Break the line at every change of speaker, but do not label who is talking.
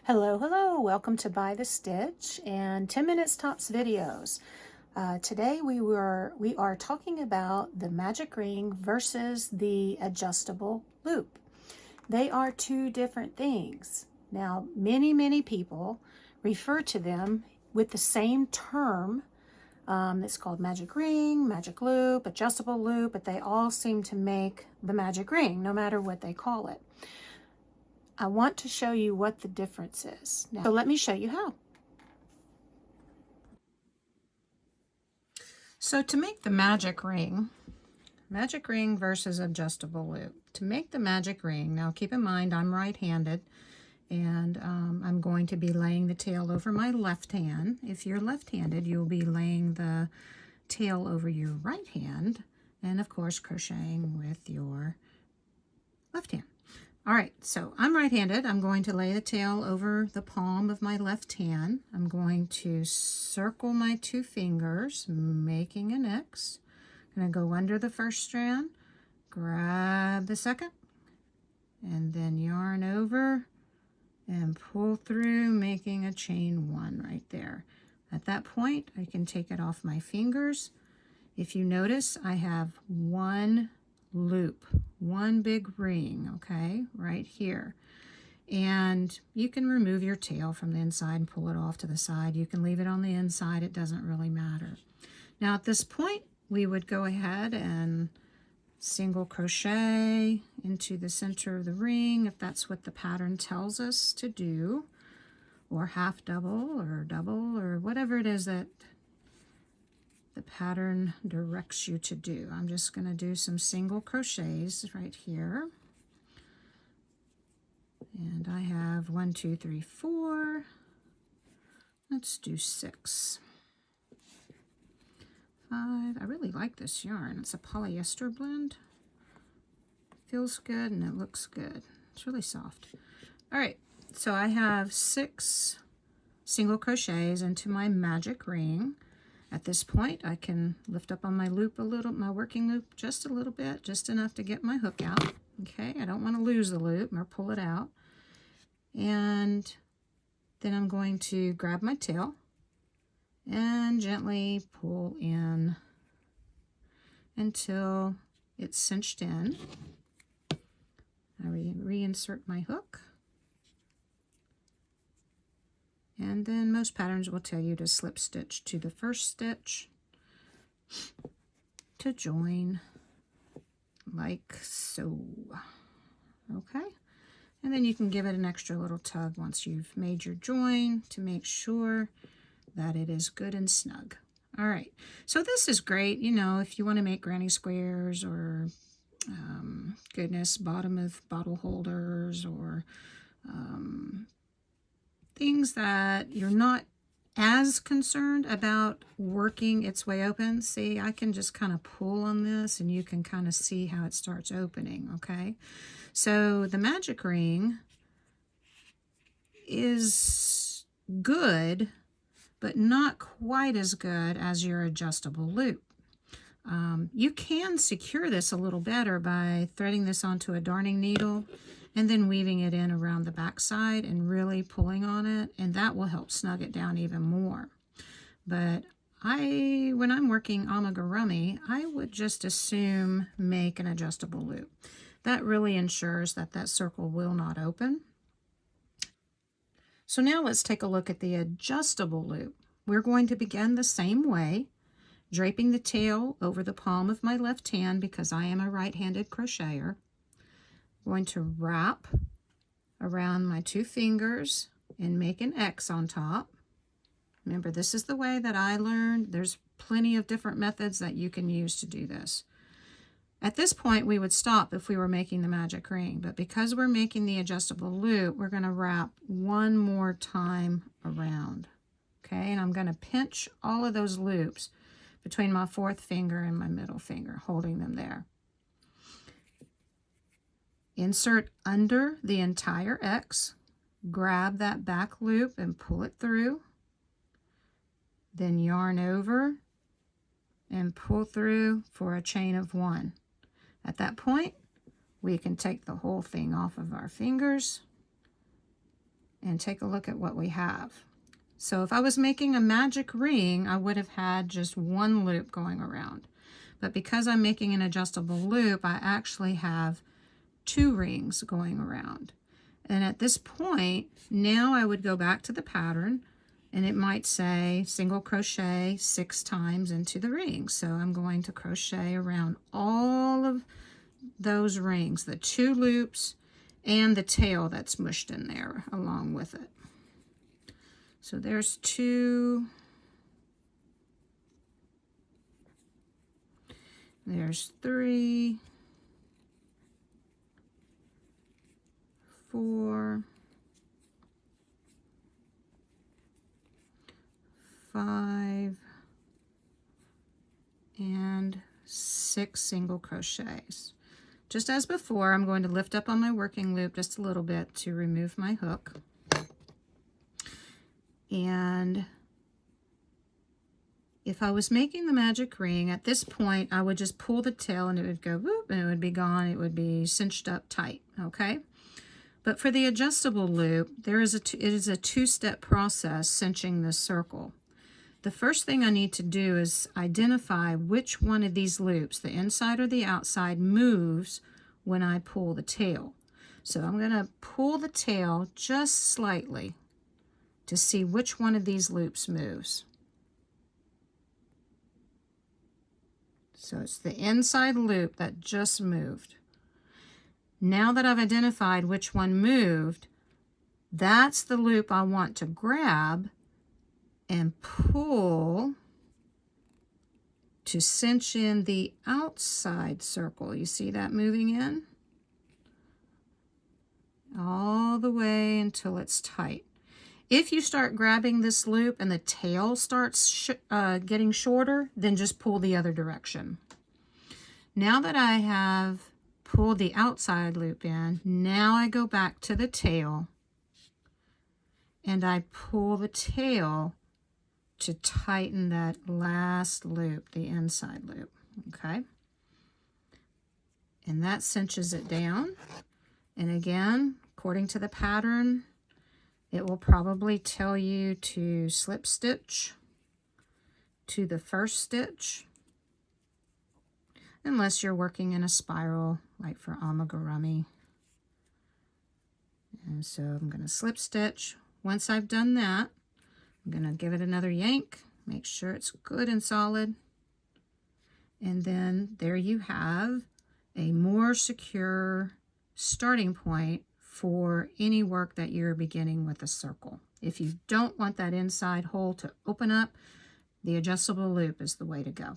Hello, hello, welcome to Buy the Stitch and 10 Minutes Tops videos. Today we are talking about the magic ring versus the adjustable loop. They are two different things. Now, many people refer to them with the same term. It's called magic ring, magic loop, adjustable loop, but they all seem to make the magic ring, no matter what they call it. I want to show you what the difference is. Now, so let me show you how. So to make the magic ring versus adjustable loop. To make the magic ring, now keep in mind I'm right-handed, and I'm going to be laying the tail over my left hand. If you're left-handed, you'll be laying the tail over your right hand, and of course crocheting with your left hand. All right, so I'm right-handed. I'm going to lay the tail over the palm of my left hand. I'm going to circle my two fingers, making an X. I'm going to go under the first strand, grab the second, and then yarn over and pull through, making a chain one right there. At that point, I can take it off my fingers. If you notice, I have one loop, one big ring, okay, right here. And you can remove your tail from the inside and pull it off to the side. You can leave it on the inside. It doesn't really matter. Now at this point, we would go ahead and single crochet into the center of the ring if that's what the pattern tells us to do, or half double or whatever it is that the pattern directs you to do. I'm just going to do some single crochets right here. And I have 1, 2, 3, 4. Let's do 6. 5. I really like this yarn. It's a polyester blend. Feels good and it looks good. It's really soft. All right, so I have 6 single crochets into my magic ring. At this point, I can lift up on my loop a little, my working loop just a little bit, just enough to get my hook out. Okay, I don't want to lose the loop or pull it out. And then I'm going to grab my tail and gently pull in until it's cinched in. I reinsert my hook. And then most patterns will tell you to slip stitch to the first stitch to join, like so. Okay, and then you can give it an extra little tug once you've made your join to make sure that it is good and snug. All right, so this is great, you know, if you want to make granny squares or goodness, bottom of bottle holders, or things that you're not as concerned about working its way open. See, I can just kind of pull on this and you can kind of see how it starts opening, okay? So the magic ring is good, but not quite as good as your adjustable loop. You can secure this a little better by threading this onto a darning needle and then weaving it in around the back side and really pulling on it, and that will help snug it down even more. But when I'm working amigurumi, I would just assume make an adjustable loop. That really ensures that that circle will not open. So now let's take a look at the adjustable loop. We're going to begin the same way, draping the tail over the palm of my left hand because I am a right-handed crocheter. I'm going to wrap around my two fingers and make an X on top. Remember, this is the way that I learned. There's plenty of different methods that you can use to do this. At this point, we would stop if we were making the magic ring, but because we're making the adjustable loop, we're going to wrap one more time around. Okay, and I'm going to pinch all of those loops between my fourth finger and my middle finger, holding them there. Insert under the entire X, grab that back loop and pull it through. then yarn over and pull through for a chain of 1. At that point, we can take the whole thing off of our fingers and take a look at what we have. So if I was making a magic ring, I would have had just 1 loop going around. But because I'm making an adjustable loop, I actually have 2 rings going around. And at this point, now I would go back to the pattern, and it might say single crochet 6 times into the ring. So I'm going to crochet around all of those rings, the 2 loops and the tail that's mushed in there along with it. So there's 2, there's 3, 4, 5, and 6 single crochets. Just as before, I'm going to lift up on my working loop just a little bit to remove my hook. And if I was making the magic ring, at this point, I would just pull the tail and it would go whoop, and it would be gone. It would be cinched up tight, okay? But for the adjustable loop, it is a 2-step process cinching this circle. The first thing I need to do is identify which one of these loops, the inside or the outside, moves when I pull the tail. So I'm going to pull the tail just slightly to see which one of these loops moves. So it's the inside loop that just moved. Now that I've identified which one moved, that's the loop I want to grab and pull to cinch in the outside circle. You see that moving in? All the way until it's tight. If you start grabbing this loop and the tail starts getting shorter, then just pull the other direction. Now that I have pulled the outside loop in, now I go back to the tail and I pull the tail to tighten that last loop, the inside loop, okay? And that cinches it down. And again, according to the pattern, it will probably tell you to slip stitch to the first stitch, unless you're working in a spiral like for amigurumi. And so I'm going to slip stitch. Once I've done that, I'm going to give it another yank, make sure it's good and solid. And then there you have a more secure starting point for any work that you're beginning with a circle. If you don't want that inside hole to open up, the adjustable loop is the way to go.